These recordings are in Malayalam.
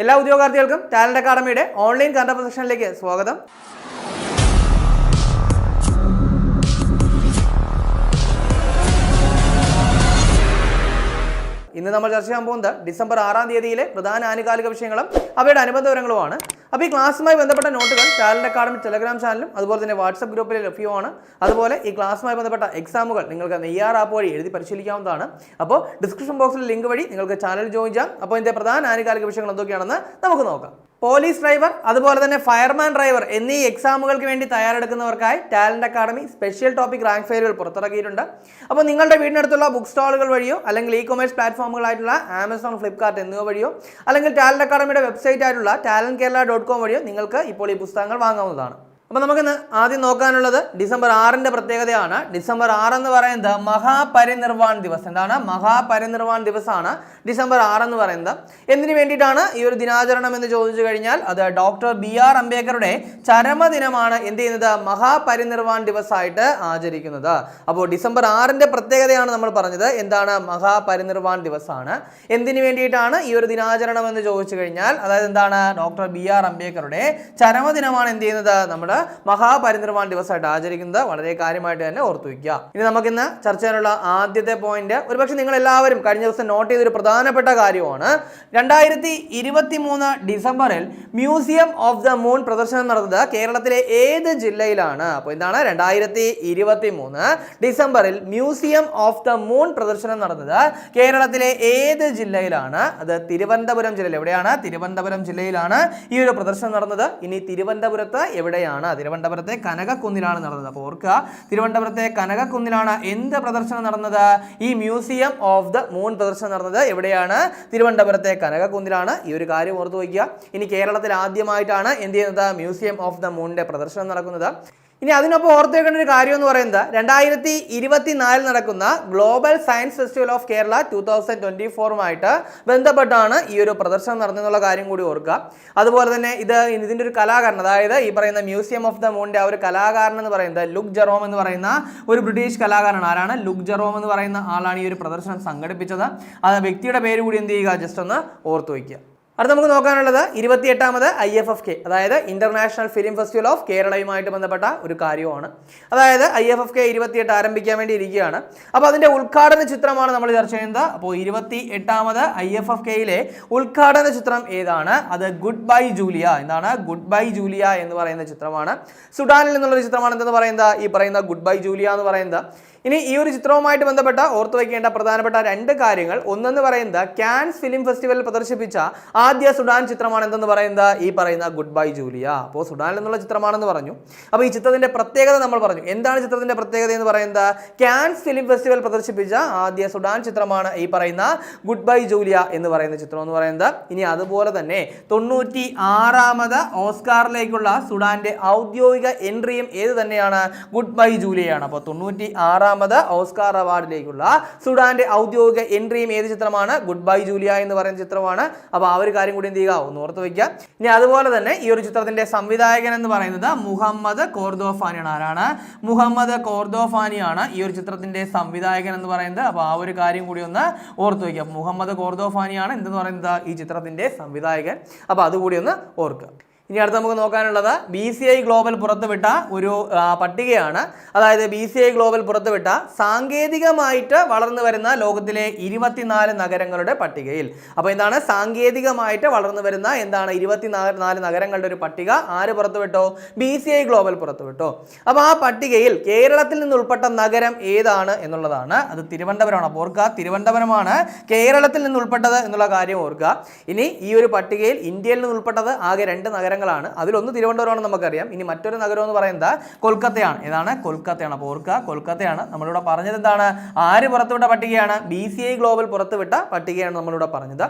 എല്ലാ ഉദ്യോഗാർത്ഥികൾക്കും ടാലന്റ് അക്കാഡമിയുടെ ഓൺലൈൻ കറണ്ട് സെക്ഷനിലേക്ക് സ്വാഗതം. ഇന്ന് നമ്മൾ ചർച്ച ചെയ്യാൻ പോകുന്നത് ഡിസംബർ 6-ാം തീയതിയിലെ പ്രധാന ആനുകാലിക വിഷയങ്ങളും അവയുടെ അനുബന്ധ വിവരങ്ങളുമാണ്. അപ്പോൾ ഈ ക്ലാസ്സുമായി ബന്ധപ്പെട്ട നോട്ടുകൾ ടാലന്റ് അക്കാഡമി ടെലഗ്രാം ചാനലും അതുപോലെ തന്നെ വാട്സ്ആപ്പ് ഗ്രൂപ്പിൽ ലഭ്യമാണ്. അതുപോലെ ഈ ക്ലാസ്സുമായി ബന്ധപ്പെട്ട എക്സാമുകൾ നിങ്ങൾക്ക് നെയ്യാർ ആപ്പ് വഴി എഴുതി പരിശീലിക്കാവുന്നതാണ്. അപ്പോൾ ഡിസ്ക്രിപ്ഷൻ ബോക്സിൽ ലിങ്ക് വഴി നിങ്ങൾക്ക് ചാനൽ ജോയിൻ ചെയ്യാം. അപ്പോൾ ഇതിന്റെ പ്രധാന ആനുകാലിക വിഷയങ്ങൾ എന്തൊക്കെയാണെന്ന് നമുക്ക് നോക്കാം. പോലീസ് ഡ്രൈവർ അതുപോലെ തന്നെ ഫയർമാൻ ഡ്രൈവർ എന്നീ എക്സാമുകൾക്ക് വേണ്ടി തയ്യാറെടുക്കുന്നവർക്കായി Talent Academy special topic rank ഫെയറുകൾ പുറത്തിറക്കിയിട്ടുണ്ട്. അപ്പോൾ നിങ്ങളുടെ വീടിനടുത്തുള്ള ബുക്ക് സ്റ്റാളുകൾ വഴിയോ അല്ലെങ്കിൽ ഇ കൊമേഴ്സ് പ്ലാറ്റ്ഫോമുകളായിട്ടുള്ള ആമസോൺ, ഫ്ലിപ്കാർട്ട് എന്നിവ വഴിയോ അല്ലെങ്കിൽ ടാലന്റ് അക്കാഡമിയുടെ വെബ്സൈറ്റ് ആയിട്ടുള്ള talentkerala.com വഴിയോ നിങ്ങൾക്ക് ഇപ്പോൾ ഈ പുസ്തകങ്ങൾ വാങ്ങാവുന്നതാണ്. അപ്പോൾ നമുക്കിന്ന് ആദ്യം നോക്കാനുള്ളത് ഡിസംബർ 6-ന്റെ പ്രത്യേകതയാണ്. ഡിസംബർ 6 എന്ന് പറയുന്നത് മഹാപരിനിർവാൺ ദിവസം. എന്താണ്? മഹാപരിനിർവാൺ ദിവസമാണ് ഡിസംബർ 6 എന്ന് പറയുന്നത്. എന്തിനു വേണ്ടിയിട്ടാണ് ഈ ഒരു ദിനാചരണം എന്ന് ചോദിച്ചു കഴിഞ്ഞാൽ അത് ഡോക്ടർ BR അംബേദ്കറുടെ ചരമദിനമാണ് എന്ത് ചെയ്യുന്നത്? മഹാപരിനിർവാൺ ദിവസമായിട്ട് ആചരിക്കുന്നത്. അപ്പോൾ ഡിസംബർ 6-ന്റെ പ്രത്യേകതയാണ് നമ്മൾ പറഞ്ഞത്. എന്താണ്? മഹാപരിനിർവാൺ ദിവസമാണ്. എന്തിനു വേണ്ടിയിട്ടാണ് ഈ ഒരു ദിനാചരണം എന്ന് ചോദിച്ചു കഴിഞ്ഞാൽ അതായത് എന്താണ്? ഡോക്ടർ BR അംബേദ്കറുടെ ചരമദിനമാണ് എന്ത് ചെയ്യുന്നത്? നമ്മുടെ മഹാപരിനിർവാൺ ദിവസമായിട്ട് ആചരിക്കുന്നത്. വളരെ കാര്യമായിട്ട് തന്നെ ഓർത്തു വയ്ക്കുക. ഇനി നമുക്കിന്ന് ചർച്ച ചെയ്യാനുള്ള ആദ്യത്തെ പോയിന്റ് ഒരുപക്ഷെ നിങ്ങൾ എല്ലാവരും കഴിഞ്ഞ ദിവസം നോട്ട് ചെയ്തൊരു പ്രധാനപ്പെട്ട കാര്യമാണ്. 2023 ഡിസംബറിൽ മ്യൂസിയം ഓഫ് ദ മൂൺ പ്രദർശനം നടന്നത് കേരളത്തിലെ ഏത് ജില്ലയിലാണ്? അപ്പോൾ എന്താണ്? 2023 ഡിസംബറിൽ മ്യൂസിയം ഓഫ് ദ മൂൺ പ്രദർശനം നടന്നത് കേരളത്തിലെ ഏത് ജില്ലയിലാണ്? അത് തിരുവനന്തപുരം ജില്ലയിൽ. എവിടെയാണ്? തിരുവനന്തപുരം ജില്ലയിലാണ് ഈ ഒരു പ്രദർശനം നടന്നത്. ഇനി തിരുവനന്തപുരത്ത് എവിടെയാണ്? തിരുവനന്തപുരത്തെ കനകക്കുന്നിലാണ് നടന്നത്. അപ്പോൾ ഓർക്കുക, തിരുവനന്തപുരത്തെ കനകക്കുന്നിലാണ് എന്ത് പ്രദർശനം നടന്നത്? ഈ മ്യൂസിയം ഓഫ് ദ മൂൺ പ്രദർശനം നടന്നത് എവിടെയാണ്? തിരുവനന്തപുരത്തെ കനകക്കുന്നിലാണ്. ഈ ഒരു കാര്യം ഓർത്തു വയ്ക്കുക. ഇനി കേരളത്തിൽ ആദ്യമായിട്ടാണ് എന്ത് ചെയ്യുന്നത്? മ്യൂസിയം ഓഫ് ദ മൂണിന്റെ പ്രദർശനം നടക്കുന്നത്. ഇനി അതിനൊപ്പം ഓർത്ത് വെക്കേണ്ട ഒരു കാര്യം എന്ന് പറയുന്നത് 2024 നടക്കുന്ന global science festival of Kerala 2024 ബന്ധപ്പെട്ടാണ് ഈ ഒരു പ്രദർശനം നടന്നെന്നുള്ള കാര്യം കൂടി ഓർക്കുക. അതുപോലെ തന്നെ ഇതിന്റെ ഒരു കലാകാരൻ, അതായത് ഈ പറയുന്ന മ്യൂസിയം ഓഫ് ദ മൂണിന്റെ ആ ഒരു കലാകാരൻ എന്ന് പറയുന്നത് ലുക്ക് ജെറോം എന്ന് പറയുന്ന ഒരു ബ്രിട്ടീഷ് കലാകാരനാണ്. ആരാണ്? ലുക്ക് ജെറോം എന്ന് പറയുന്ന ആളാണ് ഈ ഒരു പ്രദർശനം സംഘടിപ്പിച്ചത്. അത് വ്യക്തിയുടെ പേര് കൂടി എന്ത് ചെയ്യുക? ജസ്റ്റ് ഒന്ന് ഓർത്തു വയ്ക്കുക. അടുത്ത നമുക്ക് നോക്കാനുള്ളത് 28ാമത് IFFK, അതായത് ഇന്റർനാഷണൽ ഫിലിം ഫെസ്റ്റിവൽ ഓഫ് കേരളയുമായിട്ട് ബന്ധപ്പെട്ട ഒരു കാര്യമാണ്. അതായത് IFFK 28 ആരംഭിക്കാൻ വേണ്ടി ഇരിക്കുകയാണ്. അപ്പോൾ അതിന്റെ ഉദ്ഘാടന ചിത്രമാണ് നമ്മൾ ചർച്ച ചെയ്യുന്നത്. അപ്പോൾ 28ാമത് IFFKയിലെ ഉദ്ഘാടന ചിത്രം ഏതാണ്? അത് ഗുഡ് ബൈ ജൂലിയ. എന്താണ്? ഗുഡ് ബൈ ജൂലിയ എന്ന് പറയുന്ന ചിത്രമാണ്. സുഡാനിൽ നിന്നുള്ള ചിത്രമാണ് എന്തെന്ന് പറയുന്നത്? ഈ പറയുന്ന ഗുഡ് ബൈ ജൂലിയ എന്ന് പറയുന്നത്. ഇനി ഈ ഒരു ചിത്രവുമായിട്ട് ബന്ധപ്പെട്ട ഓർത്തു വയ്ക്കേണ്ട പ്രധാനപ്പെട്ട രണ്ട് കാര്യങ്ങൾ. ഒന്നെന്ന് പറയുന്നത് കാൻസ് ഫിലിം ഫെസ്റ്റിവലിൽ പ്രദർശിപ്പിച്ച ആദ്യ സുഡാൻ ചിത്രമാണ് എന്തെന്ന് പറയുന്നത്? ഈ പറയുന്ന ഗുഡ് ബൈ ജൂലിയ. അപ്പോൾ സുഡാനിൽ നിന്നുള്ള ചിത്രമാണെന്ന് പറഞ്ഞു. അപ്പോൾ ഈ ചിത്രത്തിന്റെ പ്രത്യേകത നമ്മൾ പറഞ്ഞു. എന്താണ് ചിത്രത്തിന്റെ പ്രത്യേകത എന്ന് പറയുന്നത്? കാൻസ് ഫിലിം ഫെസ്റ്റിവൽ പ്രദർശിപ്പിച്ച ആദ്യ സുഡാൻ ചിത്രമാണ് ഈ പറയുന്ന ഗുഡ് ബൈ ജൂലിയ എന്ന് പറയുന്ന ചിത്രം എന്ന് പറയുന്നത്. ഇനി അതുപോലെ തന്നെ 96ാമത് ഓസ്കാറിലേക്കുള്ള സുഡാന്റെ ഔദ്യോഗിക എൻട്രിയും ഏത് തന്നെയാണ്? ഗുഡ് ബൈ ജൂലിയയാണ്. അപ്പോൾ 96ാമത് ഓസ്കാർ അവാർഡിലേക്കുള്ള സുഡാന്റെ ഔദ്യോഗിക എൻട്രിയും ഏത് ചിത്രമാണ്? ഗുഡ് ബൈ ജൂലിയ എന്ന് പറയുന്ന ചിത്രമാണ്. അപ്പോൾ ആ ഒരു കാര്യം കൂടി എന്ത് ചെയ്യുക? ഒന്ന് ഓർത്ത് വയ്ക്കുക. ഇനി അതുപോലെ തന്നെ ഈ ഒരു ചിത്രത്തിന്റെ സംവിധായകൻ എന്ന് പറയുന്നത് മുഹമ്മദ് കോർദോഫാനിയാണ്. ആരാണ്? മുഹമ്മദ് കോർദോഫാനിയാണ് ഈ ഒരു ചിത്രത്തിന്റെ സംവിധായകൻ എന്ന് പറയുന്നത്. അപ്പോൾ ആ ഒരു കാര്യം കൂടി ഒന്ന് ഓർത്ത് വയ്ക്കുക. മുഹമ്മദ് കോർദോഫാനിയാണ് എന്തെന്ന് പറയുന്നത്? ഈ ചിത്രത്തിന്റെ സംവിധായകൻ. അപ്പോൾ അതുകൂടി ഒന്ന് ഓർക്കുക. ഇനി അടുത്ത് നമുക്ക് നോക്കാനുള്ളത് BCI ഗ്ലോബൽ പുറത്തുവിട്ട ഒരു പട്ടികയാണ്. അതായത് BCI ഗ്ലോബൽ പുറത്തുവിട്ട സാങ്കേതികമായിട്ട് വളർന്നു വരുന്ന ലോകത്തിലെ 24 നഗരങ്ങളുടെ പട്ടികയിൽ. അപ്പോൾ എന്താണ്? സാങ്കേതികമായിട്ട് വളർന്നു വരുന്ന 24 നഗരങ്ങളുടെ ഒരു പട്ടിക ആര് പുറത്തുവിട്ടോ? BCI global പുറത്തുവിട്ടോ. അപ്പോൾ ആ പട്ടികയിൽ കേരളത്തിൽ നിന്ന് ഉൾപ്പെട്ട നഗരം ഏതാണ് എന്നുള്ളതാണ്. അത് തിരുവനന്തപുരമാണ്. അപ്പോൾ ഓർക്കുക, തിരുവനന്തപുരമാണ് കേരളത്തിൽ നിന്ന് ഉൾപ്പെട്ടത് എന്നുള്ള കാര്യം ഓർക്കുക. ഇനി ഈ ഒരു പട്ടികയിൽ ഇന്ത്യയിൽ നിന്ന് ഉൾപ്പെട്ടത് ആകെ 2 നഗരങ്ങളാണ്. അതിലൊന്ന് തിരുവനന്തപുരമാണെന്ന് നമുക്കറിയാം. ഇനി മറ്റൊരു നഗരം എന്ന് പറയുന്നത് കൊൽക്കത്തയാണ്. ഏതാണ്? കൊൽക്കത്തയാണ്. അപ്പോൾ ഓർക്കുക, കൊൽക്കത്തയാണ്. നമ്മളിവിടെ പറഞ്ഞത് എന്താണ്? ആര് പുറത്തുവിട്ട പട്ടികയാണ്? BCI ഗ്ലോബൽ പുറത്തുവിട്ട പട്ടികയാണ് നമ്മളിവിടെ പറഞ്ഞത്.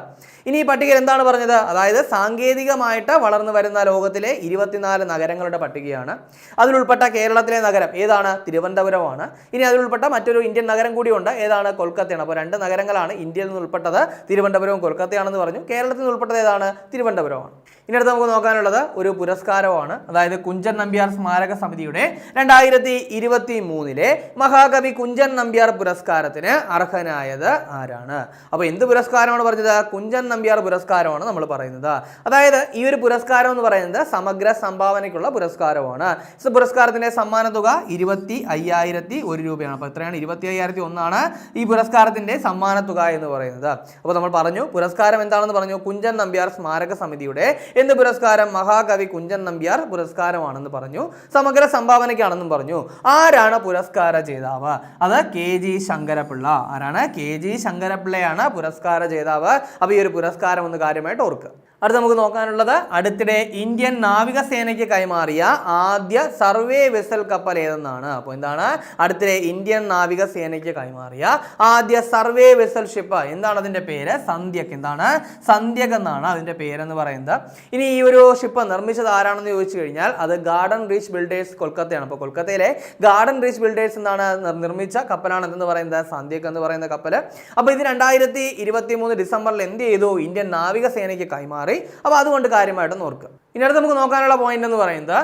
ഇനി ഈ പട്ടികയിൽ എന്താണ് പറഞ്ഞത്? അതായത് സാങ്കേതികമായിട്ട് വളർന്നു വരുന്ന ലോകത്തിലെ 24 നഗരങ്ങളുടെ പട്ടികയാണ്. അതിലുൾപ്പെട്ട കേരളത്തിലെ നഗരം ഏതാണ്? തിരുവനന്തപുരമാണ്. ഇനി അതിലുൾപ്പെട്ട മറ്റൊരു ഇന്ത്യൻ നഗരം കൂടിയുണ്ട്. ഏതാണ്? കൊൽക്കത്തയാണ്. അപ്പോൾ 2 നഗരങ്ങളാണ് ഇന്ത്യയിൽ നിന്ന് ഉൾപ്പെട്ടത്. തിരുവനന്തപുരവും കൊൽക്കത്തയാണെന്ന് പറഞ്ഞു. കേരളത്തിൽ നിന്ന് ഉൾപ്പെട്ടത് ഏതാണ്? തിരുവനന്തപുരമാണ്. ഇനി അടുത്ത് നമുക്ക് നോക്കാനുള്ളത് ഒരു പുരസ്കാരമാണ്. അതായത് കുഞ്ചൻ നമ്പ്യാർ സ്മാരക സമിതിയുടെ 2023 മഹാകവി കുഞ്ചൻ നമ്പ്യാർ പുരസ്കാരത്തിന് അർഹനായത് ആരാണ്? അപ്പോൾ എന്ത് പുരസ്കാരമാണ് പറഞ്ഞത്? കുഞ്ചൻ നമ്പ്യാർ പുരസ്കാരമാണ് നമ്മൾ പറയുന്നത്. അതായത് ഈ ഒരു പുരസ്കാരം എന്ന് പറയുന്നത് സമഗ്ര സംഭാവനയ്ക്കുള്ള പുരസ്കാരമാണ്. പുരസ്കാരത്തിന്റെ സമ്മാന തുക 25,001 രൂപയാണ്. അപ്പോൾ എത്രയാണ്? 25,001 ഈ പുരസ്കാരത്തിന്റെ സമ്മാന തുക എന്ന് പറയുന്നത്. അപ്പോൾ നമ്മൾ പറഞ്ഞു പുരസ്കാരം എന്താണെന്ന് പറഞ്ഞു. കുഞ്ചൻ നമ്പ്യാർ സ്മാരക സമിതിയുടെ എന്ത് പുരസ്കാരം? മഹാകവി കുഞ്ചൻ നമ്പ്യാർ പുരസ്കാരമാണെന്ന് പറഞ്ഞു. സമഗ്ര സംഭാവനയ്ക്കാണെന്നും പറഞ്ഞു. ആരാണ് പുരസ്കാര ജേതാവ്? അത് KG ശങ്കരപിള്ള. ആരാണ്? KG ശങ്കരപിള്ളയാണ് പുരസ്കാര ജേതാവ്. അപ്പോൾ ഈ ഒരു പുരസ്കാരം ഒന്ന് കാര്യമായിട്ട് ഓർക്കുക. അടുത്ത് നമുക്ക് നോക്കാനുള്ളത് അടുത്തിടെ ഇന്ത്യൻ നാവികസേനയ്ക്ക് കൈമാറിയ ആദ്യ സർവേ വെസൽ കപ്പൽ ഏതെന്നാണ്. അപ്പോൾ എന്താണ്? അടുത്തിടെ ഇന്ത്യൻ നാവികസേനയ്ക്ക് കൈമാറിയ ആദ്യ സർവേ വെസൽ ഷിപ്പ് എന്താണ് അതിന്റെ പേര്? സന്ധ്യക്. എന്താണ്? സന്ധ്യക് എന്നാണ് അതിന്റെ പേരെന്ന് പറയുന്നത്. ഇനി ഈ ഒരു ഷിപ്പ് നിർമ്മിച്ചത് ആരാണെന്ന് ചോദിച്ചു കഴിഞ്ഞാൽ അത് ഗാർഡൻ റീച്ച് ബിൽഡേഴ്സ് കൊൽക്കത്തയാണ്. അപ്പോൾ കൊൽക്കത്തയിലെ ഗാർഡൻ റീച്ച് ബിൽഡേഴ്സ് എന്നാണ് നിർമ്മിച്ച കപ്പലാണ് എന്ന് പറയുന്നത് സന്ധ്യക് എന്ന് പറയുന്ന കപ്പൽ. അപ്പോൾ ഇത് 2023 ഡിസംബറിൽ എന്ത് ചെയ്തു? ഇന്ത്യൻ നാവികസേനയ്ക്ക് കൈമാറി. അപ്പോൾ അതുകൊണ്ട് കാര്യമായിട്ടൊന്ന് ഓർക്കുക. ഇനി അടുത്ത് നമുക്ക് നോക്കാനുള്ള പോയിന്റ് എന്ന് പറയുന്നത്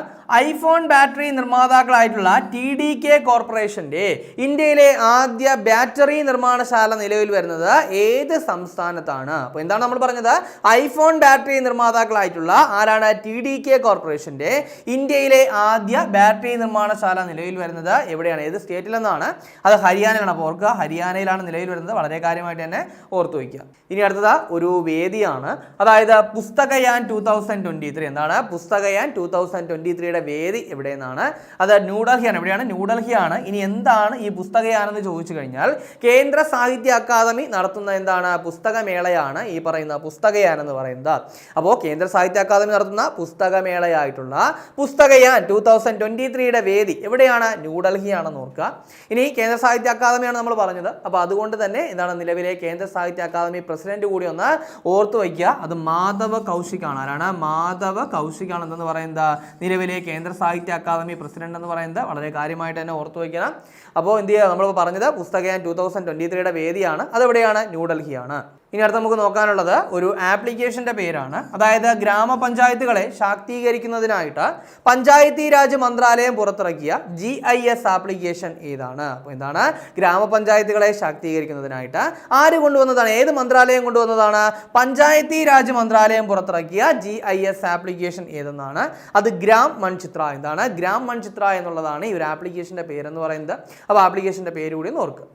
ഐഫോൺ ബാറ്ററി നിർമ്മാതാക്കളായിട്ടുള്ള TDK കോർപ്പറേഷന്റെ ഇന്ത്യയിലെ ആദ്യ ബാറ്ററി നിർമ്മാണശാല നിലവിൽ വരുന്നത് ഏത് സംസ്ഥാനത്താണ്? അപ്പോൾ എന്താണ് നമ്മൾ പറഞ്ഞത്? ഐഫോൺ ബാറ്ററി നിർമ്മാതാക്കളായിട്ടുള്ള ആരാണ്? TDK കോർപ്പറേഷന്റെ ഇന്ത്യയിലെ ആദ്യ ബാറ്ററി നിർമ്മാണശാല നിലവിൽ വരുന്നത് എവിടെയാണ്? ഏത് സ്റ്റേറ്റിലെന്നാണ്? അത് ഹരിയാനയിലാണ്. അപ്പോൾ ഓർക്കുക, ഹരിയാനയിലാണ് നിലവിൽ വരുന്നത്. വളരെ കാര്യമായിട്ട് തന്നെ ഓർത്തു വയ്ക്കുക. ഇനി അടുത്തത് ഒരു വേദിയാണ്. അതായത് പുസ്തകയാൻ 2023 എന്താണ്? പുസ്തകയാൻ 2023യുടെ വേദി എവിടെയെന്നാണ്? അത് ന്യൂഡൽഹിയാണ്. എവിടെയാണ്? ന്യൂഡൽഹിയാണ്. ഇനി എന്താണ് ഈ പുസ്തകയാൻ എന്ന് ചോദിച്ചു കഴിഞ്ഞാൽ കേന്ദ്ര സാഹിത്യ അക്കാദമി നടത്തുന്ന എന്താണ്? പുസ്തകമേളയാണ് ഈ പറയുന്ന പുസ്തകയാൻ എന്ന് പറയുന്നത്. അപ്പോൾ കേന്ദ്ര സാഹിത്യ അക്കാദമി നടത്തുന്ന പുസ്തകമേളയായിട്ടുള്ള പുസ്തകയാൻ 2023യുടെ വേദി എവിടെയാണ്? ന്യൂഡൽഹിയാണെന്ന് ഓർക്കുക. ഇനി കേന്ദ്ര സാഹിത്യ അക്കാദമിയാണ് നമ്മൾ പറഞ്ഞത്. അപ്പോൾ അതുകൊണ്ട് തന്നെ എന്താണ് നിലവിലെ കേന്ദ്ര സാഹിത്യ അക്കാദമി പ്രസിഡന്റ് കൂടി ഒന്ന് ഓർത്തു വയ്ക്കുക. അത് മാധവ കൗശികാണ്. ആരാണ്? മാധവ കൗശികാണ് എന്ന് പറയുന്നത് നിലവിലെ കേന്ദ്ര സാഹിത്യ അക്കാദമി പ്രസിഡന്റ് എന്ന് പറയുന്നത്. വളരെ കാര്യമായിട്ട് തന്നെ ഓർത്തു വയ്ക്കണം. അപ്പോൾ എന്ത് ചെയ്യുക? നമ്മൾ പറഞ്ഞത് പുസ്തകയാൻ 2023യുടെ വേദിയാണ്. അതെവിടെയാണ്? ന്യൂഡൽഹിയാണ്. ഇനി അടുത്ത് നമുക്ക് നോക്കാനുള്ളത് ഒരു ആപ്ലിക്കേഷന്റെ പേരാണ്. അതായത് ഗ്രാമപഞ്ചായത്തുകളെ ശാക്തീകരിക്കുന്നതിനായിട്ട് പഞ്ചായത്തി രാജ് മന്ത്രാലയം പുറത്തിറക്കിയ GIS ആപ്ലിക്കേഷൻ ഏതാണ്? അപ്പോൾ എന്താണ്? ഗ്രാമപഞ്ചായത്തുകളെ ശാക്തീകരിക്കുന്നതിനായിട്ട് ആര് കൊണ്ടുവന്നതാണ്? ഏത് മന്ത്രാലയം കൊണ്ടുവന്നതാണ്? പഞ്ചായത്തി രാജ് മന്ത്രാലയം പുറത്തിറക്കിയ GIS ആപ്ലിക്കേഷൻ ഏതെന്നാണ്? അത് ഗ്രാം മൺചിത്ര. എന്താണ്? ഗ്രാം മൺചിത്ര എന്നുള്ളതാണ് ഈ ഒരു ആപ്ലിക്കേഷന്റെ പേരെന്ന് പറയുന്നത്. അപ്പോൾ ആപ്ലിക്കേഷന്റെ പേര് കൂടി ഓർക്കുക.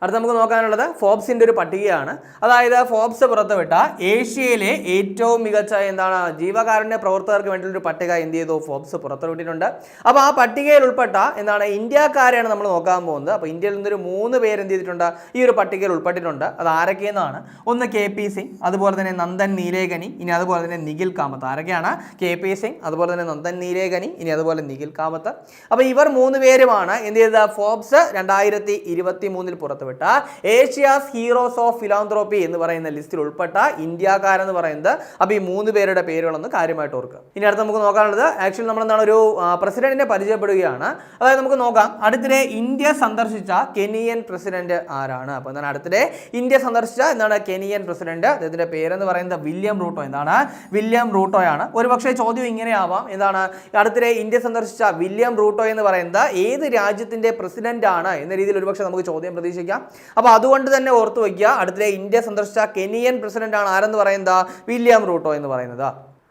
അടുത്ത നമുക്ക് നോക്കാനുള്ളത് ഫോബ്സിന്റെ ഒരു പട്ടികയാണ്. അതായത് ഫോബ്സ് പുറത്തുവിട്ട ഏഷ്യയിലെ ഏറ്റവും മികച്ച എന്താണ് ജീവകാരുണ്യ പ്രവർത്തകർക്ക് വേണ്ടിയുള്ള ഒരു പട്ടിക എന്ത് ചെയ്തു? ഫോബ്സ് പുറത്തുവിട്ടിട്ടുണ്ട്. അപ്പോൾ ആ പട്ടികയിൽ ഉൾപ്പെട്ട എന്താണ് ഇന്ത്യക്കാരെയാണ് നമ്മൾ നോക്കാൻ പോകുന്നത്. അപ്പോൾ ഇന്ത്യയിൽ നിന്നൊരു 3 പേര് എന്ത് ചെയ്തിട്ടുണ്ട്? ഈ ഒരു പട്ടികയിൽ ഉൾപ്പെട്ടിട്ടുണ്ട്. അത് ആരൊക്കെയെന്നാണ്? ഒന്ന് KP സിംഗ്, അതുപോലെ തന്നെ നന്ദൻ നീലേകനി, ഇനി അതുപോലെ തന്നെ നിഖിൽ കാമത്ത്. ആരൊക്കെയാണ്? KP സിംഗ്, അതുപോലെ തന്നെ നന്ദൻ നീലേകനി, ഇനി അതുപോലെ നിഖിൽ കാമത്ത്. അപ്പോൾ ഇവർ 3 പേരുമാണ് എന്ത് ചെയ്തത്? ഫോബ്സ് 2023 പുറത്തുവിട്ട ഏഷ്യാസ് ഹീറോസ് ഓഫ് ഫിലാന്ത്രോപ്പി എന്ന് പറയുന്ന ലിസ്റ്റിൽ ഉൾപ്പെട്ട ഇന്ത്യക്കാരെന്ന് പറയുന്നത്. അപ്പോൾ ഈ 3 പേരുടെ പേരുകളൊന്ന് കാര്യമായിട്ട് ഓർക്കുക. ഇനി അടുത്ത് നമുക്ക് നോക്കാനുള്ളത് ആക്ച്വലി നമ്മൾ എന്താണ് ഒരു പ്രസിഡന്റിനെ പരിചയപ്പെടുകയാണ്. അതായത് നമുക്ക് നോക്കാം അടുത്തിടെ ഇന്ത്യ സന്ദർശിച്ച കെനിയൻ പ്രസിഡന്റ് ആരാണ്? അപ്പോൾ എന്താണ് അടുത്തിടെ ഇന്ത്യ സന്ദർശിച്ച എന്താണ് കെനിയൻ പ്രസിഡന്റ്? അദ്ദേഹത്തിന്റെ പേരെന്ന് പറയുന്നത് വില്യം റൂട്ടോ. എന്താണ്? വില്യം റൂട്ടോയാണ്. ഒരുപക്ഷെ ചോദ്യം ഇങ്ങനെയാവാം, എന്താണ് അടുത്തിടെ ഇന്ത്യ സന്ദർശിച്ച വില്യം റൂട്ടോ എന്ന് പറയുന്നത് ഏത് രാജ്യത്തിന്റെ പ്രസിഡന്റ് ആണ് എന്ന രീതിയിൽ ഒരുപക്ഷെ നമുക്ക് ചോദ്യം പ്രതീക്ഷിക്കാം. അപ്പോൾ അതുകൊണ്ട് തന്നെ ഓർത്തു വയ്ക്കുക, അടുത്തിടെ ഇന്ത്യ സന്ദർശിച്ച കെനിയൻ പ്രസിഡന്റ് ആണ് ആരെന്ന് പറയുന്നത്? വില്യം റൂട്ടോ എന്ന് പറയുന്നത്.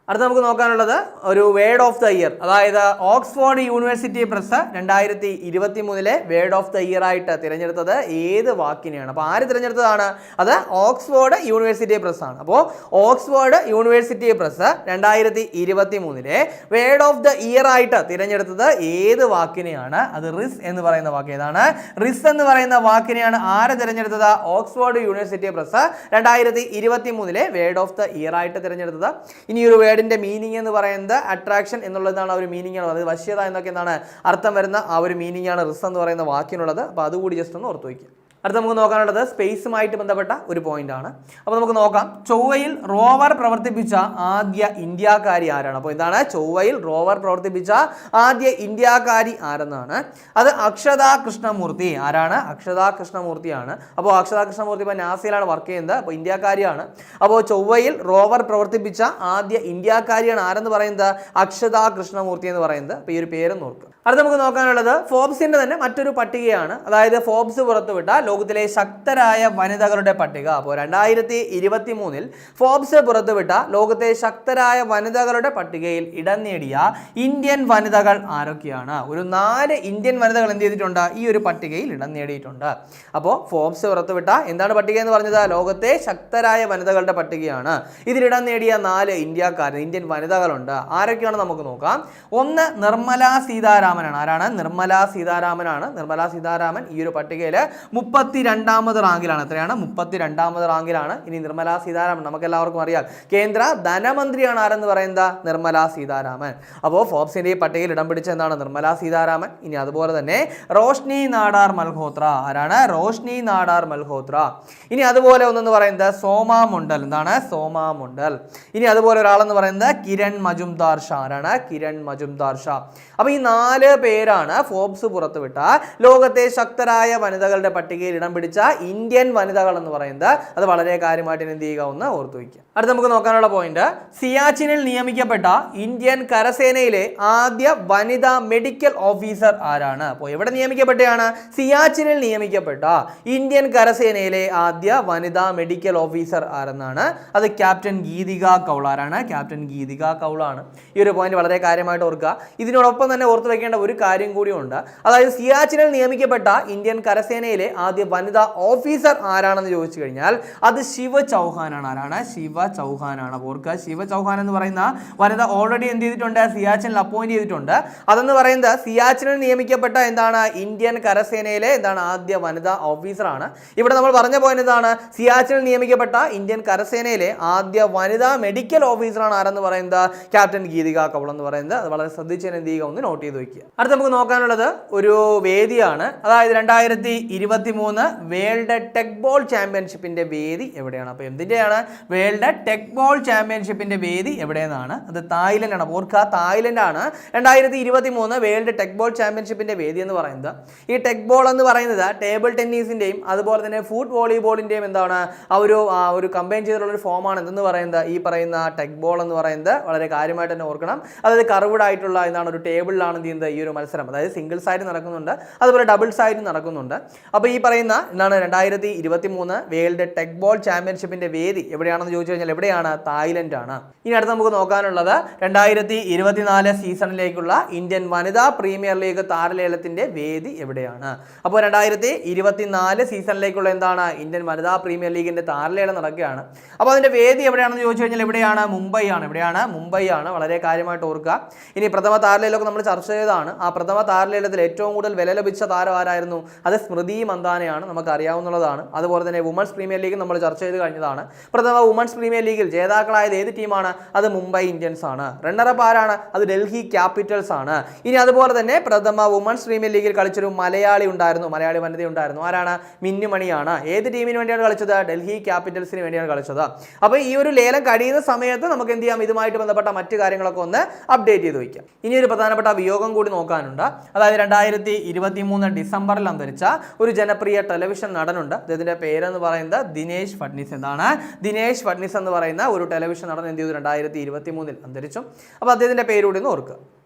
അടുത്ത നമുക്ക് നോക്കാനുള്ളത് ഒരു വേർഡ് ഓഫ് ദ ഇയർ. അതായത് Oxford university press 2023 word of the year ആയിട്ട് തിരഞ്ഞെടുത്തത് ഏത് വാക്കിനെയാണ്? അപ്പോൾ ആര് തിരഞ്ഞെടുത്തതാണ്? അത് ഓക്സ്ഫോർഡ് യൂണിവേഴ്സിറ്റി പ്രസ് ആണ്. അപ്പോൾ Oxford university press 2023 word of the year ആയിട്ട് തിരഞ്ഞെടുത്തത് ഏത് വാക്കിനെയാണ്? അത് റിസ് എന്ന് പറയുന്ന വാക്ക്. ഏതാണ്? റിസ് എന്ന് പറയുന്ന വാക്കിനെയാണ് ആര് തിരഞ്ഞെടുത്തത്? Oxford university press 2023 word of the year ആയിട്ട് തിരഞ്ഞെടുത്തത്. ഇനി ഒരു വേർഡിന്റെ മീനിങ് എന്ന് പറയുന്നത് അട്രാക്ഷൻ എന്നുള്ളതാണ്. ആ ഒരു മീനിങ് ആണ്, അതായത് വശ്യത എന്നൊക്കെ എന്താണ് അർത്ഥം വരുന്ന ആ ഒരു മീനിങ് ആണ് റിസ് എന്ന് പറയുന്ന വാക്കിനുള്ളത്. അപ്പോൾ അതുകൂടി ജസ്റ്റ് ഒന്ന് ഓർത്തു വയ്ക്കുക. അടുത്ത നമുക്ക് നോക്കാനുള്ളത് സ്പേസുമായിട്ട് ബന്ധപ്പെട്ട ഒരു പോയിന്റ് ആണ്. അപ്പോൾ നമുക്ക് നോക്കാം, ചൊവ്വയിൽ റോവർ പ്രവർത്തിപ്പിച്ച ആദ്യ ഇന്ത്യക്കാരി ആരാണ്? അപ്പോൾ എന്താണ് ചൊവ്വയിൽ റോവർ പ്രവർത്തിപ്പിച്ച ആദ്യ ഇന്ത്യക്കാരി ആരെന്നാണ്? അത് അക്ഷതാ കൃഷ്ണമൂർത്തി. ആരാണ്? അക്ഷതാ കൃഷ്ണമൂർത്തിയാണ്. അപ്പോൾ അക്ഷതാ കൃഷ്ണമൂർത്തി ഇപ്പോൾ നാസയിലാണ് വർക്ക് ചെയ്യുന്നത്. അപ്പോൾ ഇന്ത്യക്കാരിയാണ്. അപ്പോൾ ചൊവ്വയിൽ റോവർ പ്രവർത്തിപ്പിച്ച ആദ്യ ഇന്ത്യക്കാരിയാണ് ആരെന്ന് പറയുന്നത്? അക്ഷതാ കൃഷ്ണമൂർത്തി എന്ന് പറയുന്നത്. അപ്പോൾ ഈ ഒരു പേര് നോക്കുക. അടുത്ത നമുക്ക് നോക്കാനുള്ളത് ഫോബ്സിന്റെ തന്നെ മറ്റൊരു പട്ടികയാണ്. അതായത് ഫോബ്സ് പുറത്തുവിട്ട ലോകത്തിലെ ശക്തരായ വനിതകളുടെ പട്ടിക. അപ്പോൾ 2023 ഫോബ്സ് പുറത്തുവിട്ട ലോകത്തെ ശക്തരായ വനിതകളുടെ പട്ടികയിൽ ഇടം നേടിയ ഇന്ത്യൻ വനിതകൾ ആരൊക്കെയാണ്? ഒരു 4 ഇന്ത്യൻ വനിതകൾ എന്ത് ചെയ്തിട്ടുണ്ട്? ഈ ഒരു പട്ടികയിൽ ഇടം നേടിയിട്ടുണ്ട്. അപ്പോൾ ഫോബ്സ് പുറത്തുവിട്ട എന്താണ് പട്ടിക എന്ന് പറഞ്ഞത്? ലോകത്തെ ശക്തരായ വനിതകളുടെ പട്ടികയാണ്. ഇതിലിടം നേടിയ 4 ഇന്ത്യൻ വനിതകളുണ്ട്. ആരൊക്കെയാണ് നമുക്ക് നോക്കാം. ഒന്ന് നിർമ്മല സീതാരാമൻ. ആരാണ്? നിർമ്മല സീതാരാമനാണ്. നിർമ്മല സീതാരാമൻ ഈ ഒരു പട്ടികയിൽ 32ാമത് റാങ്കിലാണ്. എത്രയാണ്? 32ാമത് റാങ്കിലാണ്. ഇനി നിർമ്മല സീതാരാമൻ നമുക്ക് എല്ലാവർക്കും അറിയാം, കേന്ദ്ര ധനമന്ത്രിയാണ്. ആരെന്ന് പറയുന്നത്? നിർമ്മല സീതാരാമൻ. അപ്പോൾ ഫോബ്സിന്റെ ഈ പട്ടികയിൽ ഇടം പിടിച്ച എന്താണ്? നിർമ്മല സീതാരാമൻ. ഇനി അതുപോലെ തന്നെ റോഷ്നി നാടാർ മൽഹോത്ര. ആരാണ്? റോഷ്നി നാടാർ മൽഹോത്ര. ഇനി അതുപോലെ ഒന്നെന്ന് പറയുന്നത് സോമ മണ്ഡൽ. എന്താണ്? സോമ മണ്ഡൽ. ഇനി അതുപോലെ ഒരാളെന്ന് പറയുന്നത് കിരൺ മജുംദാർ ഷാ. ആരാണ്? കിരൺ മജുംദാർ ഷാ. അപ്പോൾ ഈ 4 പേരാണ് ഫോബ്സ് പുറത്തുവിട്ട ലോകത്തെ ശക്തരായ വനിതകളുടെ പട്ടികയിൽ ഇടം പിടിച്ച ഇന്ത്യൻ വനിതകൾ എന്ന് പറയുന്നത്. അത് വളരെ കാര്യമായിട്ട് എന്ത് ചെയ്യുക? ഒന്ന് ഓർത്തു വയ്ക്കുക. അടുത്ത നമുക്ക് നോക്കാനുള്ള പോയിന്റ്, സിയാച്ചിനിൽ നിയമിക്കപ്പെട്ട ഇന്ത്യൻ കരസേനയിലെ ആദ്യ വനിതാ മെഡിക്കൽ ഓഫീസർ ആരാണ്? അപ്പോൾ എവിടെ നിയമിക്കപ്പെട്ടതാണ്? സിയാച്ചിനിൽ നിയമിക്കപ്പെട്ട ഇന്ത്യൻ കരസേനയിലെ ആദ്യ വനിതാ മെഡിക്കൽ ഓഫീസർ ആരെന്നാണ്? അത് ക്യാപ്റ്റൻ ഗീതിക കൗൾ. ആരാണ്? ക്യാപ്റ്റൻ ഗീതിക കൗളാണ്. ഈ ഒരു പോയിന്റ് വളരെ കാര്യമായിട്ട് ഓർക്കുക. ഇതിനോടൊപ്പം തന്നെ ഓർത്ത് വെക്കേണ്ട ഒരു കാര്യം കൂടിയുണ്ട്. അതായത് സിയാച്ചിനിൽ നിയമിക്കപ്പെട്ട ഇന്ത്യൻ കരസേനയിലെ ആദ്യ വനിതാ ഓഫീസർ ആരാണെന്ന് ചോദിച്ചു കഴിഞ്ഞാൽ അത് ശിവ ചൗഹാനാണ്. ആരാണ്? ശിവ ചൗഹാനാണ്. ഓർക്കുക, ശിവ ചൗഹാൻ എന്ന് പറയുന്ന വനിത ഓൾറെഡി എന്ത് ചെയ്തിട്ടുണ്ട്? സിയാച്ചിനിൽ അപ്പോയിന്റ് ചെയ്തിട്ടുണ്ട്. അതെന്ന് പറയുന്നത് സിയാച്ചിനിൽ നിയമിക്കപ്പെട്ട എന്താണ്? ഇന്ത്യൻ കരസേനയിലെ എന്താണ്? ആദ്യ വനിതാ ഓഫീസറാണ്. ഇവിടെ നമ്മൾ പറഞ്ഞ പോയിന്റ് എന്താണ്? സിയാച്ചിനിൽ നിയമിക്കപ്പെട്ട ഇന്ത്യൻ കരസേനയിലെ ആദ്യ വനിതാ മെഡിക്കൽ ഓഫീസറാണ് ആരെന്ന് പറയുന്നത്? ക്യാപ്റ്റൻ ഗീതിക കൗൾ എന്ന് പറയുന്നത്. അത് വളരെ ശ്രദ്ധിച്ച് എന്ത് ചെയ്യുക? ഒന്ന് നോട്ട് ചെയ്ത് വയ്ക്കുക. അടുത്ത നമുക്ക് നോക്കാനുള്ളത് ഒരു വേദിയാണ്. അതായത് 2023 വേൾഡ് ടെക് ബോൾ ചാമ്പ്യൻഷിപ്പിന്റെ വേദി എവിടെയാണ്? അപ്പോൾ എന്തിന്റെയാണ്? വേൾഡ് ടെക് ബോൾ ചാമ്പ്യൻഷിപ്പിന്റെ വേദി എവിടെയെന്നാണ്? അത് തായ്ലൻഡ് ആണ്. ഓർക്കുക, തായ്ലൻഡ് ആണ് 2023 വേൾഡ് ടെക് ബോൾ ചാമ്പ്യൻഷിപ്പിന്റെ വേദി എന്ന് പറയുന്നത്. ഈ ടെക് ബോൾ എന്ന് പറയുന്നത് ടേബിൾ ടെന്നീസിന്റെയും അതുപോലെ തന്നെ ഫുട് വോളിബോളിന്റെയും എന്താണ് ഒരു കമ്പൈൻ ചെയ്തിട്ടുള്ള ഒരു ഫോമാണ് എന്തെന്ന് പറയുന്നത്? ഈ പറയുന്ന ടെക് ബോൾ എന്ന് പറയുന്നത്. വളരെ കാര്യമായിട്ട് തന്നെ ഓർക്കണം. അതായത് കർവ്ഡ് ആയിട്ടുള്ള എന്താണ്? ഒരു ടേബിളിലാണ് എന്ത് ചെയ്യുന്നത്? ഈ ഒരു മത്സരം. അതായത് സിംഗിൾസ് ആയിട്ട് നടക്കുന്നുണ്ട്, അതുപോലെ ഡബിൾസ് ആയിട്ട് നടക്കുന്നുണ്ട്. അപ്പോൾ ഈ പറയുന്ന എന്താണ് 2023 വേൾഡ് ടെക് ബോൾ ചാമ്പ്യൻഷിപ്പിന്റെ വേദി എവിടെയാണെന്ന് ചോദിച്ചു കഴിഞ്ഞാൽ എവിടെയാണ്? തായ്ലൻഡ് ആണ്. ഇനി അടുത്ത് നമുക്ക് നോക്കാനുള്ളത് 2024 സീസണിലേക്കുള്ള ഇന്ത്യൻ വനിതാ പ്രീമിയർ ലീഗ് താരലേലത്തിന്റെ വേദി എവിടെയാണ്? അപ്പോൾ 2024 സീസണിലേക്കുള്ള എന്താണ്? ഇന്ത്യൻ വനിതാ പ്രീമിയർ ലീഗിന്റെ താരലേലം നടക്കുകയാണ്. അപ്പോൾ അതിന്റെ വേദി എവിടെയാണെന്ന് ചോദിച്ചു കഴിഞ്ഞാൽ എവിടെയാണ്? മുംബൈ ആണ്. എവിടെയാണ്? മുംബൈ ആണ്. വളരെ കാര്യമായിട്ട് ഓർക്കുക. ഇനി പ്രഥമ താരലേലമൊക്കെ നമ്മൾ ചർച്ച ചെയ്തതാണ്. ആ പ്രഥമ താരലേലത്തിൽ ഏറ്റവും കൂടുതൽ വില ലഭിച്ച താരം ആരായിരുന്നു? അത് സ്മൃതി മന്ദാനയാണ്. നമുക്ക് അറിയാവുന്നതാണ്. അതുപോലെ തന്നെ വുമൻസ് പ്രീമിയർ ലീഗ് നമ്മൾ ചർച്ച ചെയ്ത് കഴിഞ്ഞതാണ്. പ്രഥമ വുമൻസ് പ്രീമിയർ ലീഗിൽ ജേതാക്കളായത് ഏത് ടീമാണ്? അത് മുംബൈ ഇന്ത്യൻസ് ആണ്. റണ്ണറപ്പ് ആരാണ്? അത് ഡൽഹി ക്യാപിറ്റൽസ് ആണ്. ഇനി അതുപോലെ തന്നെ പ്രഥമ വുമൻസ് പ്രീമിയർ ലീഗിൽ കളിച്ചൊരു മലയാളി ഉണ്ടായിരുന്നു, മലയാളി വനിത ഉണ്ടായിരുന്നു. ആരാണ്? മിന്നുമണിയാണ്. ഏത് ടീമിന് വേണ്ടിയാണ് കളിച്ചത്? ഡൽഹി ക്യാപിറ്റൽസിന് വേണ്ടിയാണ് കളിച്ചത്. അപ്പോൾ ഈ ഒരു ലേലം കഴിയുന്ന സമയത്ത് നമുക്ക് എന്ത് ചെയ്യാം? ഇതുമായിട്ട് ബന്ധപ്പെട്ട മറ്റു കാര്യങ്ങളൊക്കെ ഒന്ന് അപ്ഡേറ്റ് ചെയ്ത് വയ്ക്കാം. ഇനി ഒരു പ്രധാനപ്പെട്ട വിയോഗം കൂടി നോക്കാനുണ്ട്. അതായത് 2023 ഡിസംബറിൽ അന്തരിച്ച ഒരു ജനപ്രിയ ടെലിവിഷൻ നടനുണ്ട്. അദ്ദേഹത്തിന്റെ പേരെന്ന് പറയുന്നത് ദിനേശ് ഫഡ്നിസ്. എന്താണ്? ദിനേശ് ഫഡ്നിസ് എന്ന് പറയുന്ന ഒരു ടെലിവിഷൻ നടൻ എന്ത് ചെയ്തു? 2023 അന്തരിച്ചു. അപ്പോൾ അദ്ദേഹത്തിന്റെ പേരുകൂടി ഒന്ന് ഓർക്കുക.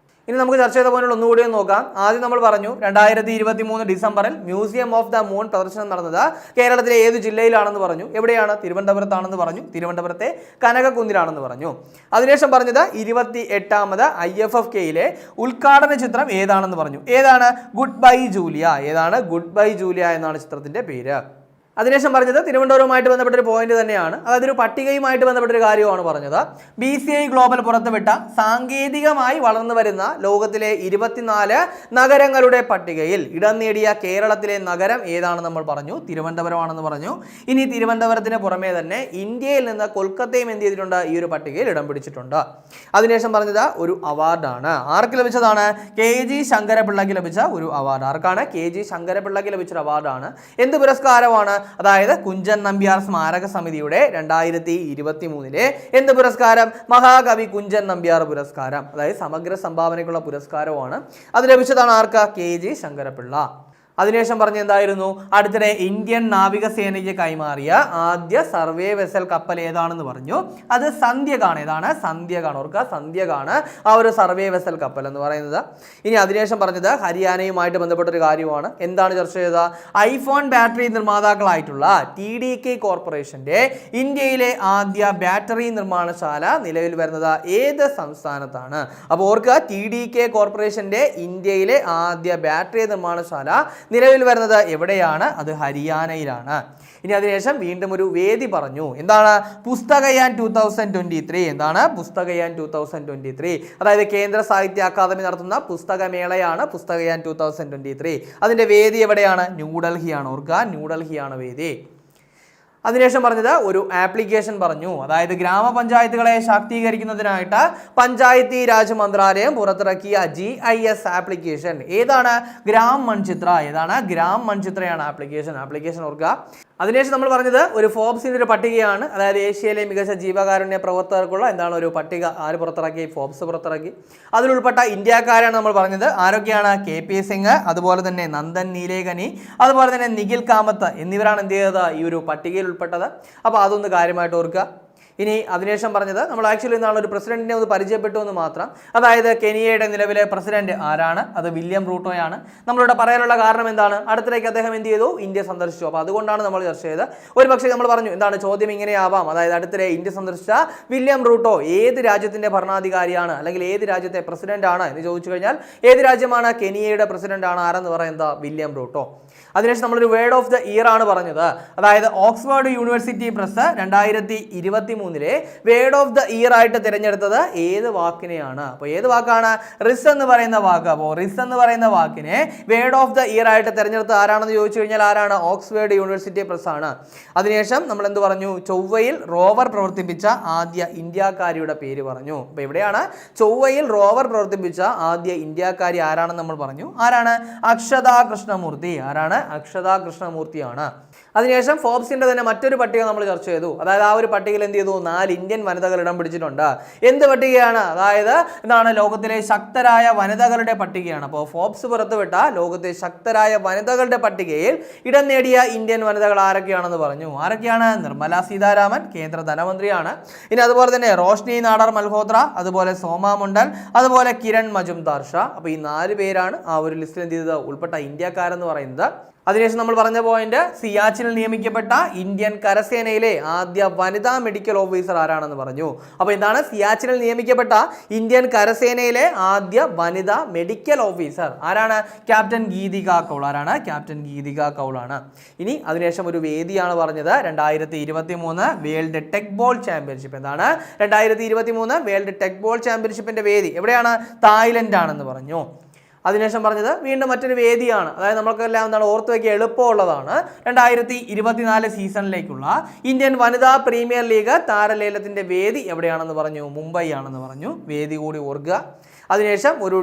ഇനി നമുക്ക് ചർച്ച ചെയ്ത പോയിന്റ് ഒന്നുകൂടി നോക്കാം. ആദ്യം നമ്മൾ പറഞ്ഞു 2023 ഡിസംബറിൽ മ്യൂസിയം ഓഫ് ദ മൂൺ പ്രദർശനം നടന്നത് കേരളത്തിലെ ഏത് ജില്ലയിലാണെന്ന് പറഞ്ഞു. എവിടെയാണ്? തിരുവനന്തപുരത്താണെന്ന് പറഞ്ഞു. തിരുവനന്തപുരത്തെ കനകക്കുന്നിലാണെന്ന് പറഞ്ഞു. അതിനുശേഷം പറഞ്ഞത് 28ാമത് IFFKയിലെ ഉദ്ഘാടന ചിത്രം ഏതാണെന്ന് പറഞ്ഞു. ഏതാണ്? Good bye Julia. ഏതാണ്? ഗുഡ് ബൈ ജൂലിയ എന്നാണ് ചിത്രത്തിന്റെ പേര്. അതിനുശേഷം പറഞ്ഞത് തിരുവനന്തപുരവുമായിട്ട് ബന്ധപ്പെട്ട ഒരു പോയിന്റ് തന്നെയാണ്. അതായത് ഒരു പട്ടികയുമായിട്ട് ബന്ധപ്പെട്ട ഒരു കാര്യമാണ് പറഞ്ഞത്. BCI ഗ്ലോബൽ പുറത്തുവിട്ട സാങ്കേതികമായി വളർന്നു വരുന്ന ലോകത്തിലെ 24 നഗരങ്ങളുടെ പട്ടികയിൽ ഇടം നേടിയ കേരളത്തിലെ നഗരം ഏതാണെന്ന് നമ്മൾ പറഞ്ഞു, തിരുവനന്തപുരമാണെന്ന് പറഞ്ഞു. ഇനി തിരുവനന്തപുരത്തിന് പുറമേ തന്നെ ഇന്ത്യയിൽ നിന്ന് കൊൽക്കത്തയും എന്ത് ചെയ്തിട്ടുണ്ട്, ഈ ഒരു പട്ടികയിൽ ഇടം പിടിച്ചിട്ടുണ്ട്. അതിനുശേഷം പറഞ്ഞത് ഒരു അവാർഡാണ്. ആർക്ക് ലഭിച്ചതാണ്? KG ശങ്കരപിള്ളയ്ക്ക് ലഭിച്ച ഒരു അവാർഡ്. ആർക്കാണ്? KG ശങ്കരപിള്ളയ്ക്ക് ലഭിച്ചൊരു അവാർഡാണ്. എന്ത് പുരസ്കാരമാണ്? അതായത് കുഞ്ചൻ നമ്പ്യാർ സ്മാരക സമിതിയുടെ 2023 എന്ത് പുരസ്കാരം? മഹാകവി കുഞ്ചൻ നമ്പ്യാർ പുരസ്കാരം. അതായത് സമഗ്ര സംഭാവനയ്ക്കുള്ള പുരസ്കാരമാണ്. അത് ലഭിച്ചതാണ് ആർക്ക്? KG ശങ്കരപിള്ള. അതിനുശേഷം പറഞ്ഞ എന്തായിരുന്നു? അടുത്തിടെ ഇന്ത്യൻ നാവികസേനയ്ക്ക് കൈമാറിയ ആദ്യ സർവേ വെസൽ കപ്പൽ ഏതാണെന്ന് പറഞ്ഞു. അത് സന്ധ്യകാണ്. ഏതാണ്? സന്ധ്യകാണ്. ഓർക്കുക, സന്ധ്യകാണ് ആ ഒരു സർവേ വെസൽ കപ്പൽ എന്ന് പറയുന്നത്. ഇനി അതിനുശേഷം പറഞ്ഞത് ഹരിയാനയുമായിട്ട് ബന്ധപ്പെട്ടൊരു കാര്യമാണ്. എന്താണ് ചർച്ച ചെയ്തത്? ഐഫോൺ ബാറ്ററി നിർമ്മാതാക്കളായിട്ടുള്ള TDK കോർപ്പറേഷന്റെ ഇന്ത്യയിലെ ആദ്യ ബാറ്ററി നിർമ്മാണശാല നിലവിൽ വരുന്നത് ഏത് സംസ്ഥാനത്താണ്? അപ്പോൾ ഓർക്കുക, TDK കോർപ്പറേഷന്റെ ഇന്ത്യയിലെ ആദ്യ ബാറ്ററി നിർമ്മാണശാല നിലവിൽ വരുന്നത് എവിടെയാണ്? അത് ഹരിയാനയിലാണ്. ഇനി അതിനുശേഷം വീണ്ടും ഒരു വേദി പറഞ്ഞു. എന്താണ്? പുസ്തകയാൻ 2023. എന്താണ്? പുസ്തകയാൻ 2023. അതായത് കേന്ദ്ര സാഹിത്യ അക്കാദമി നടത്തുന്ന പുസ്തകമേളയാണ് പുസ്തകയാൻ 2023. അതിന്റെ വേദി എവിടെയാണ്? ന്യൂഡൽഹിയാണ്. ഓർക്കുക, ന്യൂഡൽഹിയാണ് വേദി. അതിനുശേഷം പറഞ്ഞത് ഒരു ആപ്ലിക്കേഷൻ പറഞ്ഞു. അതായത് ഗ്രാമപഞ്ചായത്തുകളെ ശാക്തീകരിക്കുന്നതിനായിട്ട് പഞ്ചായത്തി രാജ് മന്ത്രാലയം പുറത്തിറക്കിയ GIS ആപ്ലിക്കേഷൻ ഏതാണ്? ഗ്രാം മൺചിത്ര. ഏതാണ്? ഗ്രാം മൺചിത്രയാണ് ആപ്ലിക്കേഷൻ ഓർക്കുക. അതിനുശേഷം നമ്മൾ പറഞ്ഞത് ഒരു ഫോബ്സിന്റെ ഒരു പട്ടികയാണ്. അതായത് ഏഷ്യയിലെ മികച്ച ജീവകാരുണ്യ പ്രവർത്തകർക്കുള്ള എന്താണ് ഒരു പട്ടിക ആര് പുറത്തിറക്കി? ഫോബ്സ് പുറത്തിറക്കി. അതിലുൾപ്പെട്ട ഇന്ത്യക്കാരാണ് നമ്മൾ പറഞ്ഞത്. ആരൊക്കെയാണ്? KP സിംഗ്, അതുപോലെ തന്നെ നന്ദൻ നീലേകനി, അതുപോലെ തന്നെ നിഖിൽ കാമത്ത് എന്നിവരാണ് എന്ത് ചെയ്തത്? ഈ ഒരു പട്ടികയിൽ ഉൾപ്പെട്ടത്. അപ്പോൾ അതൊന്ന് കാര്യമായിട്ട് ഓർക്കുക. ഇനി അതിനുശേഷം പറഞ്ഞത് നമ്മൾ ആക്ച്വലി എന്താണ് ഒരു പ്രസിഡന്റിനെ ഒന്ന് പരിചയപ്പെട്ടു എന്ന് മാത്രം. അതായത് കെനിയയുടെ നിലവിലെ പ്രസിഡന്റ് ആരാണ്? അത് വില്യം റൂട്ടോയാണ്. നമ്മളിവിടെ പറയാനുള്ള കാരണം എന്താണ്? അടുത്തിടയ്ക്ക് അദ്ദേഹം എന്ത് ചെയ്തു? ഇന്ത്യ സന്ദർശിച്ചു. അപ്പോൾ അതുകൊണ്ടാണ് നമ്മൾ ചർച്ച ചെയ്തത്. ഒരു പക്ഷേ നമ്മൾ പറഞ്ഞു എന്താണ് ചോദ്യം ഇങ്ങനെയാവാം. അതായത് അടുത്തിടെ ഇന്ത്യ സന്ദർശിച്ച വില്യം റൂട്ടോ ഏത് രാജ്യത്തിന്റെ ഭരണാധികാരിയാണ് അല്ലെങ്കിൽ ഏത് രാജ്യത്തെ പ്രസിഡന്റ് ആണ് എന്ന് ചോദിച്ചു കഴിഞ്ഞാൽ ഏത് രാജ്യമാണ്? കെനിയയുടെ പ്രസിഡന്റ് ആണ് ആരെന്ന് പറയുന്നത്? William Ruto. അതിനുശേഷം നമ്മളൊരു വേർഡ് ഓഫ് ദ ഇയർ ആണ് പറഞ്ഞത്. അതായത് Oxford university press 2023 word of the year ആയിട്ട് തിരഞ്ഞെടുത്തത് ഏത് വാക്കിനെയാണ്? അപ്പോൾ ഏത് വാക്കാണ്? റിസ് എന്ന് പറയുന്ന വാക്ക്. അപ്പോൾ റിസ് എന്ന് പറയുന്ന വാക്കിനെ വേർഡ് ഓഫ് ദ ഇയർ ആയിട്ട് തിരഞ്ഞെടുത്തത് ആരാണെന്ന് ചോദിച്ചു കഴിഞ്ഞാൽ ആരാണ്? ഓക്സ്ഫോർഡ് യൂണിവേഴ്സിറ്റി പ്രസ് ആണ്. അതിനുശേഷം നമ്മൾ എന്ത് പറഞ്ഞു? ചൊവ്വയിൽ റോവർ പ്രവർത്തിപ്പിച്ച ആദ്യ ഇന്ത്യക്കാരിയുടെ പേര് പറഞ്ഞു. അപ്പോൾ എവിടെയാണ്? ചൊവ്വയിൽ റോവർ പ്രവർത്തിപ്പിച്ച ആദ്യ ഇന്ത്യക്കാരി ആരാണെന്ന് നമ്മൾ പറഞ്ഞു. ആരാണ്? അക്ഷത കൃഷ്ണമൂർത്തി. ആരാണ്? അക്ഷത കൃഷ്ണമൂർത്തിയാണ്. അതിനുശേഷം ഫോബ്സിന്റെ തന്നെ മറ്റൊരു പട്ടിക നമ്മൾ ചർച്ച ചെയ്തു. അതായത് ആ ഒരു പട്ടികയിൽ എന്ത് ചെയ്തു? 4 ഇന്ത്യൻ വനിതകൾ ഇടം പിടിച്ചിട്ടുണ്ട്. എന്ത് പട്ടികയാണ്? അതായത് എന്താണ്? ലോകത്തിലെ ശക്തരായ വനിതകളുടെ പട്ടികയാണ്. അപ്പോൾ ഫോബ്സ് പുറത്തുവിട്ട ലോകത്തെ ശക്തരായ വനിതകളുടെ പട്ടികയിൽ ഇടം നേടിയ ഇന്ത്യൻ വനിതകൾ ആരൊക്കെയാണെന്ന് പറഞ്ഞു. ആരൊക്കെയാണ്? നിർമ്മല സീതാരാമൻ, കേന്ദ്ര ധനമന്ത്രിയാണ്. ഇനി അതുപോലെ തന്നെ റോഷ്നി നാഡർ മൽഹോത്ര, അതുപോലെ സോമ മുണ്ടൽ, അതുപോലെ കിരൺ മജുംദാർ ഷാ. അപ്പോൾ ഈ 4 പേരാണ് ആ ഒരു ലിസ്റ്റിൽ എന്ത് ചെയ്തത്? ഉൾപ്പെട്ട ഇന്ത്യക്കാരെന്ന് പറയുന്നത്. അതിനുശേഷം നമ്മൾ പറഞ്ഞ പോയിന്റ് സിയാച്ചിനിൽ നിയമിക്കപ്പെട്ട ഇന്ത്യൻ കരസേനയിലെ ആദ്യ വനിതാ മെഡിക്കൽ ഓഫീസർ ആരാണെന്ന് പറഞ്ഞു. അപ്പോൾ എന്താണ്? സിയാച്ചിനിൽ നിയമിക്കപ്പെട്ട ഇന്ത്യൻ കരസേനയിലെ ആദ്യ വനിതാ മെഡിക്കൽ ഓഫീസർ ആരാണ്? ക്യാപ്റ്റൻ ഗീതിക കൗൾ. ആരാണ്? ക്യാപ്റ്റൻ ഗീതിക കൗളാണ്. ഇനി അതിനുശേഷം ഒരു വേദിയാണ് പറഞ്ഞത്. 2023 വേൾഡ് ടെക് ബോൾ ചാമ്പ്യൻഷിപ്പ്. എന്താണ്? 2023 വേൾഡ് ടെക് ബോൾ ചാമ്പ്യൻഷിപ്പിന്റെ വേദി എവിടെയാണ്? തായ്ലൻഡ് ആണെന്ന് പറഞ്ഞു. അതിനുശേഷം പറഞ്ഞത് വീണ്ടും മറ്റൊരു വേദിയാണ്. അതായത് നമ്മൾക്കെല്ലാം എന്താണ് ഓർത്ത് വയ്ക്കുക എളുപ്പമുള്ളതാണ്. 2024 സീസണിലേക്കുള്ള ഇന്ത്യൻ വനിതാ പ്രീമിയർ ലീഗ് താരലേലത്തിന്റെ വേദി എവിടെയാണെന്ന് പറഞ്ഞു? മുംബൈ ആണെന്ന് പറഞ്ഞു. വേദി കൂടി ഓർക്കുക. അതിനുശേഷം ഒരു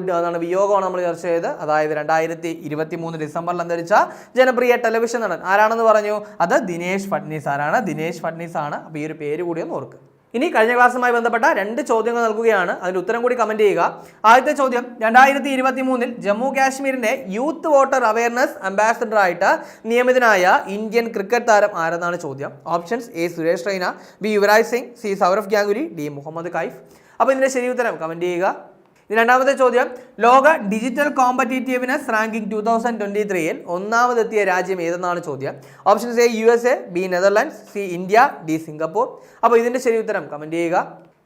വിയോഗമാണ് നമ്മൾ ചർച്ച ചെയ്ത്. അതായത് 2023 ഡിസംബറിൽ അന്തരിച്ച ജനപ്രിയ ടെലിവിഷൻ നടൻ ആരാണെന്ന് പറഞ്ഞു? അത് ദിനേശ് ഫഡ്നീസ്. ആരാണ്? ദിനേശ് ഫഡ്നീസ് ആണ്. അപ്പോൾ ഈ ഒരു പേര് കൂടി ഒന്ന് ഓർക്കുക. ഇനി കഴിഞ്ഞ ക്ലാസ്സുമായി ബന്ധപ്പെട്ട 2 ചോദ്യങ്ങൾ നൽകുകയാണ്. അതിന്റെ ഉത്തരം കൂടി കമന്റ് ചെയ്യുക. ആദ്യത്തെ ചോദ്യം, 2023 ജമ്മു കാശ്മീരിന്റെ യൂത്ത് വോട്ടർ അവയർനെസ് അംബാസഡർ ആയിട്ട് നിയമിതനായ ഇന്ത്യൻ ക്രിക്കറ്റ് താരം ആരെന്നാണ് ചോദ്യം. Options: A Suresh Raina, B Yuvraj Singh, C Sourav Ganguly, D Mohammad Kaif. അപ്പോൾ ഇതിന്റെ ശരി ഉത്തരം കമന്റ് ചെയ്യുക. രണ്ടാമത്തെ ചോദ്യം, ലോക ഡിജിറ്റൽ കോമ്പറ്റീറ്റീവ്നെസ് റാങ്കിംഗ് 2023 ഒന്നാമതെത്തിയ രാജ്യം ഏതെന്നാണ് ചോദ്യം. Options: A USA, B Netherlands, C India, D Singapore. അപ്പോൾ ഇതിന്റെ ശരി ഉത്തരം കമന്റ് ചെയ്യുക.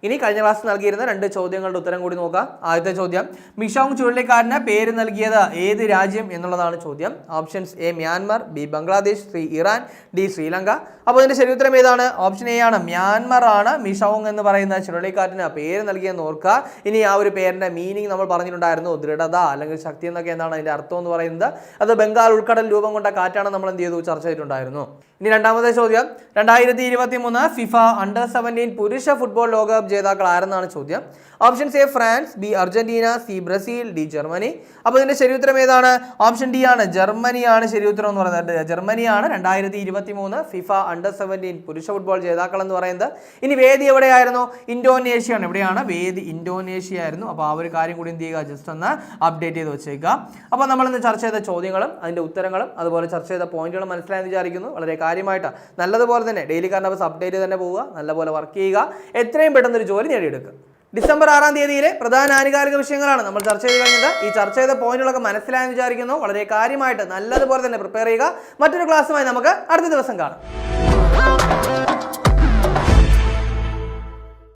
ഇനി കഴിഞ്ഞ ക്ലാസ് നൽകിയിരുന്ന 2 ചോദ്യങ്ങളുടെ ഉത്തരം കൂടി നോക്കാം. ആദ്യത്തെ ചോദ്യം, മിഷോങ് ചുഴലിക്കാറ്റിന് പേര് നൽകിയത് ഏത് രാജ്യം എന്നുള്ളതാണ് ചോദ്യം. Options A Myanmar, B Bangladesh, C Iran, D Sri Lanka. അപ്പോൾ ഇതിന്റെ ശരിയുത്തരം ഏതാണ്? ഓപ്ഷൻ എ ആണ്. മ്യാൻമർ ആണ് മിഷോങ് എന്ന് പറയുന്ന ചുഴലിക്കാറ്റിന് പേര് നൽകിയെന്ന് ഓർക്കുക. ഇനി ആ ഒരു പേരിന്റെ മീനിങ് നമ്മൾ പറഞ്ഞിട്ടുണ്ടായിരുന്നു, ദൃഢത അല്ലെങ്കിൽ ശക്തി എന്നൊക്കെ. എന്താണ് അതിന്റെ അർത്ഥം എന്ന് പറയുന്നത്? അത് ബംഗാൾ ഉൾക്കടൽ രൂപം കൊണ്ട കാറ്റാണ് നമ്മൾ എന്ത് ചെയ്തു, ചർച്ച ചെയ്തിട്ടുണ്ടായിരുന്നു. ഇനി രണ്ടാമത്തെ ചോദ്യം, 2023 ഫിഫ അണ്ടർ-17 പുരുഷ ഫുട്ബോൾ ലോകകപ്പ് ജേതാക്കൾ ആരെന്നാണ് ചോദ്യം. Options A France, B Argentina, C Brazil, D Germany. അപ്പോൾ ഇതിന്റെ ശരിയുത്തരം ഏതാണ്? ഓപ്ഷൻ ഡി ആണ്. ജർമ്മനിയാണ് ശരിയുത്തരം എന്ന് പറയുന്നത്. ജർമ്മനിയാണ് 2023 ഫിഫ അണ്ടർ-17 പുരുഷ ഫുട്ബോൾ ജേതാക്കൾ എന്ന് പറയുന്നത്. ഇനി വേദി എവിടെയായിരുന്നു? ഇന്തോനേഷ്യയാണ്. എവിടെയാണ് വേദി? ഇന്തോനേഷ്യ ആയിരുന്നു. അപ്പോൾ ആ ഒരു കാര്യം കൂടി എന്ത് ചെയ്യുക, ജസ്റ്റ് ഒന്ന് അപ്ഡേറ്റ് ചെയ്ത് വെച്ചേക്കുക. അപ്പോൾ നമ്മൾ ഇന്ന് ചർച്ച ചെയ്ത ചോദ്യങ്ങളും അതിന്റെ ഉത്തരങ്ങളും അതുപോലെ ചർച്ച ചെയ്ത പോയിന്റുകളും മനസ്സിലായെന്ന് വിചാരിക്കുന്നു. വളരെ കാര്യമായിട്ട് നല്ലതുപോലെ തന്നെ ഡെയിലി കറണ്ട് അഫയേഴ്സ് അപ്ഡേറ്റ് തന്നെ പോവുക, നല്ലപോലെ വർക്ക് ചെയ്യുക, എത്രയും പെട്ടെന്ന് ഒരു ജോലി നേടിയെടുക്കുക. ഡിസംബർ 6 തീയതിയിലെ പ്രധാന ആനുകാലിക വിഷയങ്ങളാണ് നമ്മൾ ചർച്ച ചെയ്ത് കഴിഞ്ഞത്. ഈ ചർച്ച ചെയ്ത പോയിന്റുകളൊക്കെ മനസ്സിലായെന്ന് വിചാരിക്കുന്നു. വളരെ കാര്യമായിട്ട് നല്ലതുപോലെ തന്നെ പ്രിപ്പയർ ചെയ്യുക. മറ്റൊരു ക്ലാസ്സുമായി നമുക്ക് അടുത്ത ദിവസം കാണാം.